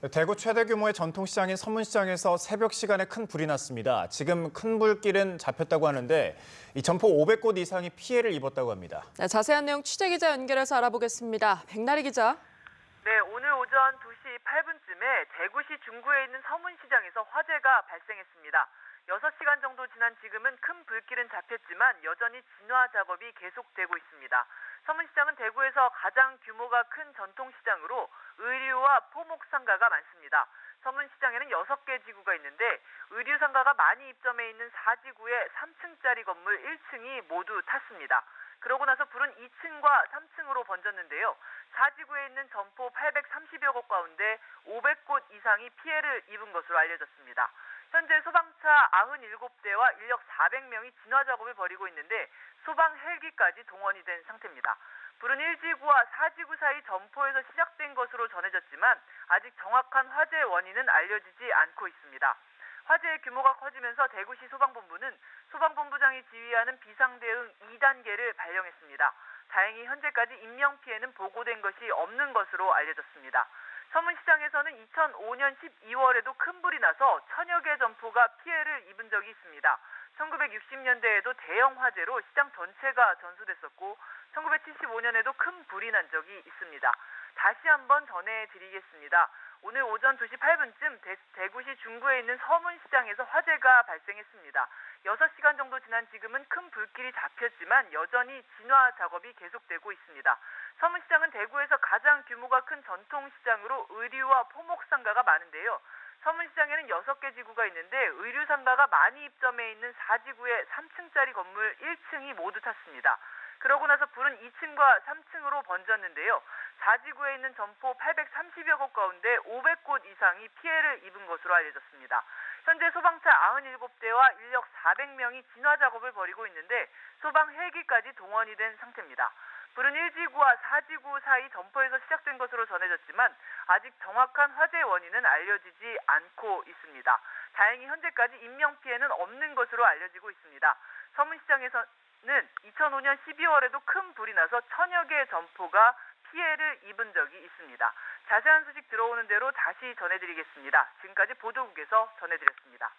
대구 최대 규모의 전통시장인 서문시장에서 새벽 시간에 큰 불이 났습니다. 지금 큰 불길은 잡혔다고 하는데 이 점포 500곳 이상이 피해를 입었다고 합니다. 네, 자세한 내용 취재기자 연결해서 알아보겠습니다. 백나리 기자. 네, 오늘 오전 2시 8분쯤에 대구시 중구에 있는 서문시장에서 화재가 발생했습니다. 6시간 정도 지난 지금은 큰 불길은 잡혔지만 여전히 진화 작업이 계속되고 있습니다. 서문시장은 대구에서 가장 규모가 큰 전통시장으로 의류와 포목 상가가 많습니다. 서문시장에는 6개 지구가 있는데 의류 상가가 많이 입점해 있는 4지구의 3층짜리 건물 1층이 모두 탔습니다. 그러고 나서 불은 2층과 3층으로 번졌는데요. 4지구에 있는 점포 830여 곳 가운데 500곳 이상이 피해를 입은 것으로 알려졌습니다. 현재 소방차 97대와 인력 400명이 진화 작업을 벌이고 있는데 소방 헬기까지 동원이 된 상태입니다. 불은 1지구와 4지구 사이 점포에서 시작된 것으로 전해졌지만 아직 정확한 화재 원인은 알려지지 않고 있습니다. 화재의 규모가 커지면서 대구시 소방본부는 소방본부장이 지휘하는 비상대응 2단계를 발령했습니다. 다행히 현재까지 인명피해는 보고된 것이 없는 것으로 알려졌습니다. 서문시장에서는 2005년 12월에도 큰 불이 나서 1000여 개 점포가 피해를 입은 적이 있습니다. 1960년대에도 대형 화재로 시장 전체가 전수됐었고 1975년에도 큰 불이 난 적이 있습니다. 다시 한번 전해드리겠습니다. 오늘 오전 2시 8분쯤 대구시 중구에 있는 서문시장에서 화재가 발생했습니다. 6시간 정도 지난 지금은 큰 불길이 잡혔지만 여전히 진화 작업이 계속되고 있습니다. 서문시장은 대구에서 가장 규모가 큰 전통시장으로 의류와 포목상가가 많은데요. 서문시장에는 6개 지구가 있는데 의류 상가가 많이 입점해 있는 4지구의 3층짜리 건물 1층이 모두 탔습니다. 그러고 나서 불은 2층과 3층으로 번졌는데요. 4지구에 있는 점포 830여 곳 가운데 500곳 이상이 피해를 입은 것으로 알려졌습니다. 현재 소방차 97대와 인력 400명이 진화 작업을 벌이고 있는데 소방 헬기까지 동원이 된 상태입니다. 불은 1지구와 4지구 사이 점포에서 시작된 것으로 전해졌지만 아직 정확한 화재 원인은 알려지지 않고 있습니다. 다행히 현재까지 인명피해는 없는 것으로 알려지고 있습니다. 서문시장에서는 2005년 12월에도 큰 불이 나서 1000여 개의 점포가 피해를 입은 적이 있습니다. 자세한 소식 들어오는 대로 다시 전해드리겠습니다. 지금까지 보도국에서 전해드렸습니다.